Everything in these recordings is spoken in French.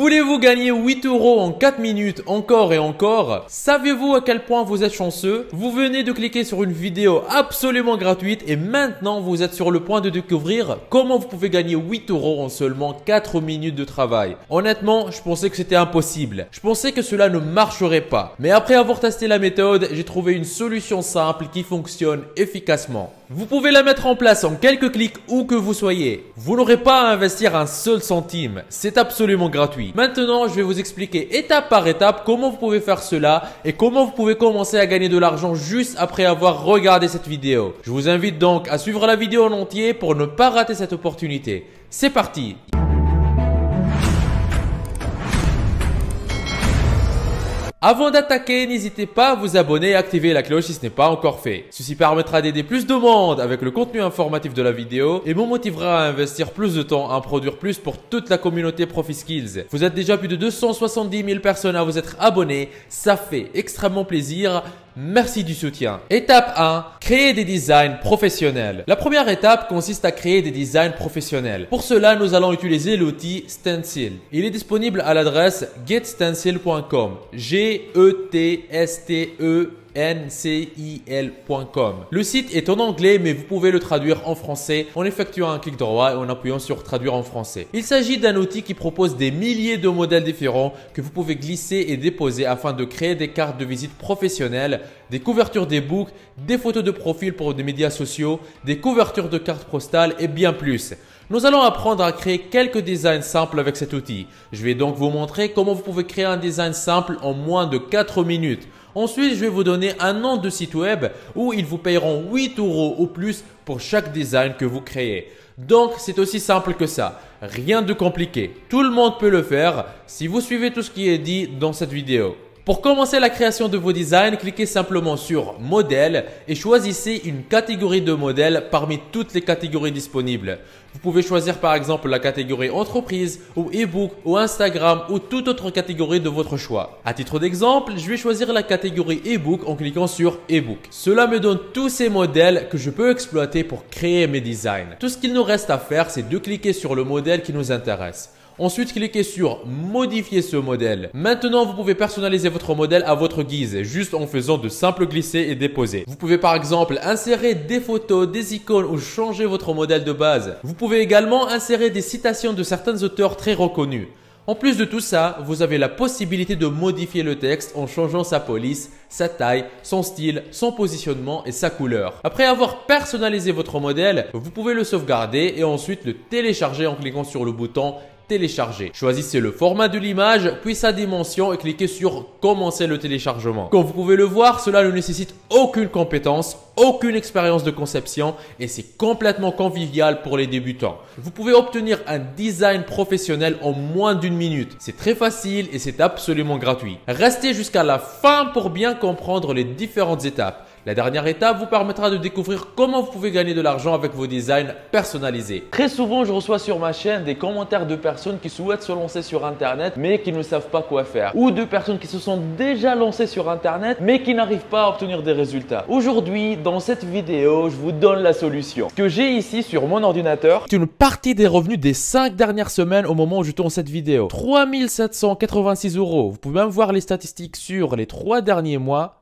Voulez-vous gagner 8 € en 4 minutes encore et encore? Savez-vous à quel point vous êtes chanceux? Vous venez de cliquer sur une vidéo absolument gratuite et maintenant vous êtes sur le point de découvrir comment vous pouvez gagner 8 € en seulement 4 minutes de travail. Honnêtement, je pensais que c'était impossible. Je pensais que cela ne marcherait pas. Mais après avoir testé la méthode, j'ai trouvé une solution simple qui fonctionne efficacement. Vous pouvez la mettre en place en quelques clics où que vous soyez. Vous n'aurez pas à investir un seul centime. C'est absolument gratuit. Maintenant, je vais vous expliquer étape par étape comment vous pouvez faire cela et comment vous pouvez commencer à gagner de l'argent juste après avoir regardé cette vidéo. Je vous invite donc à suivre la vidéo en entier pour ne pas rater cette opportunité. C'est parti! Avant d'attaquer, n'hésitez pas à vous abonner et activer la cloche si ce n'est pas encore fait. Ceci permettra d'aider plus de monde avec le contenu informatif de la vidéo et me motivera à investir plus de temps, à produire plus pour toute la communauté ProfiSkills. Vous êtes déjà plus de 270 000 personnes à vous être abonnés, ça fait extrêmement plaisir. Merci du soutien. Étape 1. Créer des designs professionnels. La première étape consiste à créer des designs professionnels. Pour cela, nous allons utiliser l'outil Stencil. Il est disponible à l'adresse getstencil.com. GETSTENCIL.com. Le site est en anglais mais vous pouvez le traduire en français en effectuant un clic droit et en appuyant sur traduire en français. Il s'agit d'un outil qui propose des milliers de modèles différents que vous pouvez glisser et déposer afin de créer des cartes de visite professionnelles, des couvertures d'e-book, des photos de profil pour des médias sociaux, des couvertures de cartes postales et bien plus. Nous allons apprendre à créer quelques designs simples avec cet outil. Je vais donc vous montrer comment vous pouvez créer un design simple en moins de 4 minutes. Ensuite, je vais vous donner un nom de site web où ils vous payeront 8 € ou plus pour chaque design que vous créez. Donc, c'est aussi simple que ça. Rien de compliqué. Tout le monde peut le faire si vous suivez tout ce qui est dit dans cette vidéo. Pour commencer la création de vos designs, cliquez simplement sur Modèle et choisissez une catégorie de modèles parmi toutes les catégories disponibles. Vous pouvez choisir par exemple la catégorie entreprise ou e-book ou Instagram ou toute autre catégorie de votre choix. À titre d'exemple, je vais choisir la catégorie e-book en cliquant sur e-book. Cela me donne tous ces modèles que je peux exploiter pour créer mes designs. Tout ce qu'il nous reste à faire, c'est de cliquer sur le modèle qui nous intéresse. Ensuite, cliquez sur modifier ce modèle. Maintenant, vous pouvez personnaliser votre modèle à votre guise, juste en faisant de simples glisser et déposer. Vous pouvez par exemple insérer des photos, des icônes ou changer votre modèle de base. Vous pouvez également insérer des citations de certains auteurs très reconnus. En plus de tout ça, vous avez la possibilité de modifier le texte en changeant sa police, sa taille, son style, son positionnement et sa couleur. Après avoir personnalisé votre modèle, vous pouvez le sauvegarder et ensuite le télécharger en cliquant sur le bouton télécharger. Choisissez le format de l'image, puis sa dimension et cliquez sur commencer le téléchargement. Comme vous pouvez le voir, cela ne nécessite aucune compétence, aucune expérience de conception et c'est complètement convivial pour les débutants. Vous pouvez obtenir un design professionnel en moins d'1 minute. C'est très facile et c'est absolument gratuit. Restez jusqu'à la fin pour bien comprendre les différentes étapes. La dernière étape vous permettra de découvrir comment vous pouvez gagner de l'argent avec vos designs personnalisés. Très souvent, je reçois sur ma chaîne des commentaires de personnes qui souhaitent se lancer sur Internet mais qui ne savent pas quoi faire. Ou de personnes qui se sont déjà lancées sur Internet mais qui n'arrivent pas à obtenir des résultats. Aujourd'hui, dans cette vidéo, je vous donne la solution. Ce que j'ai ici sur mon ordinateur, c'est une partie des revenus des 5 dernières semaines au moment où je tourne cette vidéo. 3 786 €. Vous pouvez même voir les statistiques sur les 3 derniers mois.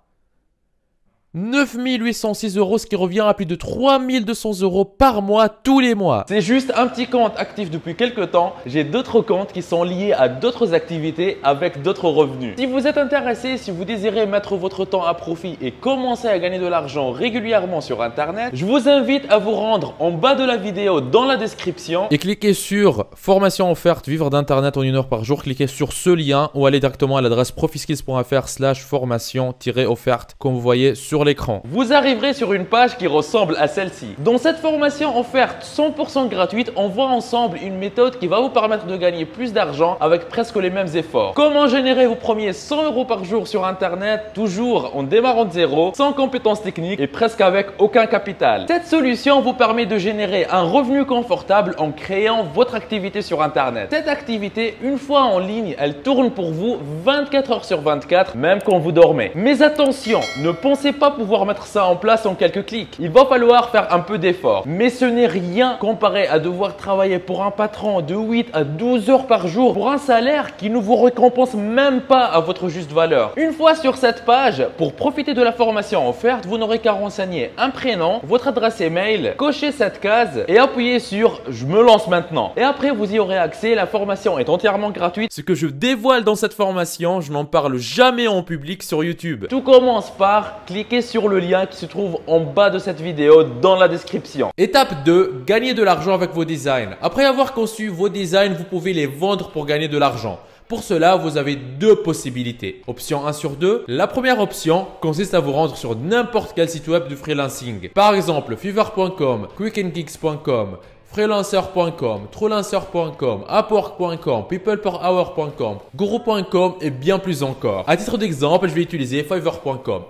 9 806 €, ce qui revient à plus de 3 200 € par mois tous les mois. C'est juste un petit compte actif depuis quelques temps. J'ai d'autres comptes qui sont liés à d'autres activités avec d'autres revenus. Si vous êtes intéressé, si vous désirez mettre votre temps à profit et commencer à gagner de l'argent régulièrement sur Internet, je vous invite à vous rendre en bas de la vidéo dans la description et cliquez sur formation offerte vivre d'Internet en 1 heure par jour. Cliquez sur ce lien ou allez directement à l'adresse profiskills.fr/formation-offerte comme vous voyez sur l'écran. Vous arriverez sur une page qui ressemble à celle-ci. Dans cette formation offerte 100% gratuite, on voit ensemble une méthode qui va vous permettre de gagner plus d'argent avec presque les mêmes efforts. Comment générer vos premiers 100 € par jour sur Internet, toujours en démarrant de zéro, sans compétences techniques et presque avec aucun capital. Cette solution vous permet de générer un revenu confortable en créant votre activité sur Internet. Cette activité, une fois en ligne, elle tourne pour vous 24 heures sur 24, même quand vous dormez. Mais attention, ne pensez pas pas pouvoir mettre ça en place en quelques clics. Il va falloir faire un peu d'effort. Mais ce n'est rien comparé à devoir travailler pour un patron de 8 à 12 heures par jour pour un salaire qui ne vous récompense même pas à votre juste valeur. Une fois sur cette page, pour profiter de la formation offerte, vous n'aurez qu'à renseigner un prénom, votre adresse email, cocher cette case et appuyer sur « Je me lance maintenant ». Et après, vous y aurez accès. La formation est entièrement gratuite. Ce que je dévoile dans cette formation, je n'en parle jamais en public sur YouTube. Tout commence par cliquer sur le lien qui se trouve en bas de cette vidéo dans la description. Étape 2, gagner de l'argent avec vos designs. Après avoir conçu vos designs, vous pouvez les vendre pour gagner de l'argent. Pour cela, vous avez deux possibilités. Option 1 sur 2. La première option consiste à vous rendre sur n'importe quel site web de freelancing. Par exemple, fiverr.com, quickandgeeks.com, freelancer.com, truelancer.com, upwork.com, peopleperhour.com, guru.com et bien plus encore. À titre d'exemple, je vais utiliser fiverr.com,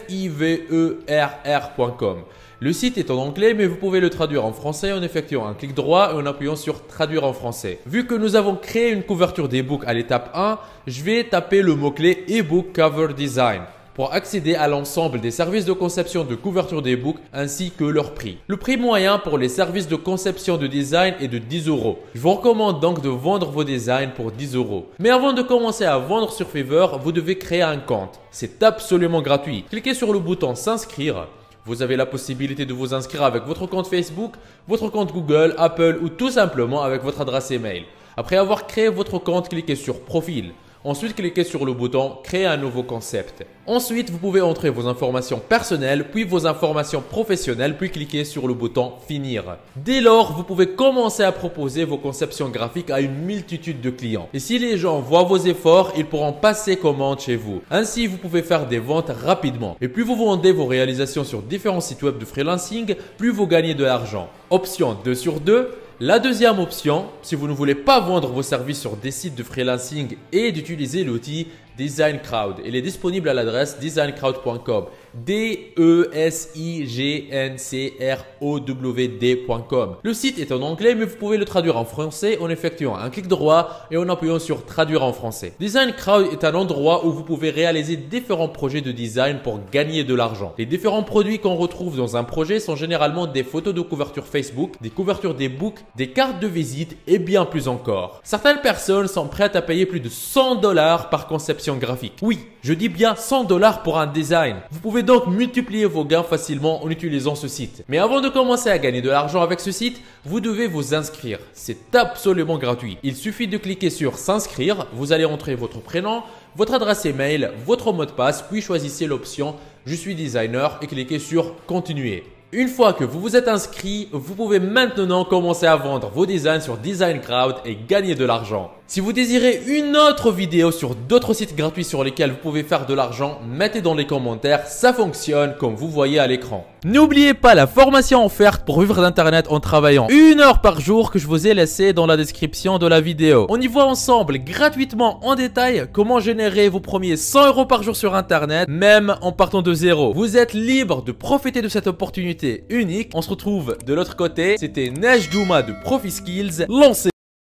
fiverr.com. Le site est en anglais, mais vous pouvez le traduire en français en effectuant un clic droit et en appuyant sur traduire en français. Vu que nous avons créé une couverture d'ebook à l'étape 1, je vais taper le mot-clé ebook cover design pour accéder à l'ensemble des services de conception de couverture d'ebook ainsi que leur prix. Le prix moyen pour les services de conception de design est de 10 €. Je vous recommande donc de vendre vos designs pour 10 €. Mais avant de commencer à vendre sur Fiverr, vous devez créer un compte. C'est absolument gratuit. Cliquez sur le bouton s'inscrire. Vous avez la possibilité de vous inscrire avec votre compte Facebook, votre compte Google, Apple ou tout simplement avec votre adresse email. Après avoir créé votre compte, cliquez sur Profil. Ensuite, cliquez sur le bouton Créer un nouveau concept. Ensuite, vous pouvez entrer vos informations personnelles, puis vos informations professionnelles, puis cliquez sur le bouton Finir. Dès lors, vous pouvez commencer à proposer vos conceptions graphiques à une multitude de clients. Et si les gens voient vos efforts, ils pourront passer commande chez vous. Ainsi, vous pouvez faire des ventes rapidement. Et plus vous vendez vos réalisations sur différents sites web de freelancing, plus vous gagnez de l'argent. Option 2 sur 2. La deuxième option, si vous ne voulez pas vendre vos services sur des sites de freelancing, est d'utiliser l'outil DesignCrowd. Il est disponible à l'adresse designcrowd.com. DESIGNCROWD.com. Le site est en anglais, mais vous pouvez le traduire en français en effectuant un clic droit et en appuyant sur traduire en français. DesignCrowd est un endroit où vous pouvez réaliser différents projets de design pour gagner de l'argent. Les différents produits qu'on retrouve dans un projet sont généralement des photos de couverture Facebook, des couvertures d'e-book, des cartes de visite et bien plus encore. Certaines personnes sont prêtes à payer plus de 100 $ par conception graphique. Oui, je dis bien 100 $ pour un design. Vous pouvez donc multiplier vos gains facilement en utilisant ce site. Mais avant de commencer à gagner de l'argent avec ce site, vous devez vous inscrire. C'est absolument gratuit. Il suffit de cliquer sur s'inscrire. Vous allez entrer votre prénom, votre adresse email, votre mot de passe, puis choisissez l'option Je suis designer et cliquez sur Continuer. Une fois que vous vous êtes inscrit, vous pouvez maintenant commencer à vendre vos designs sur DesignCrowd et gagner de l'argent. Si vous désirez une autre vidéo sur d'autres sites gratuits sur lesquels vous pouvez faire de l'argent, mettez dans les commentaires, ça fonctionne comme vous voyez à l'écran. N'oubliez pas la formation offerte pour vivre d'internet en travaillant 1 heure par jour que je vous ai laissé dans la description de la vidéo. On y voit ensemble gratuitement en détail comment générer vos premiers 100 € par jour sur internet, même en partant de zéro. Vous êtes libre de profiter de cette opportunité unique. On se retrouve de l'autre côté. C'était Nejdouma de ProfiSkills. Lancez!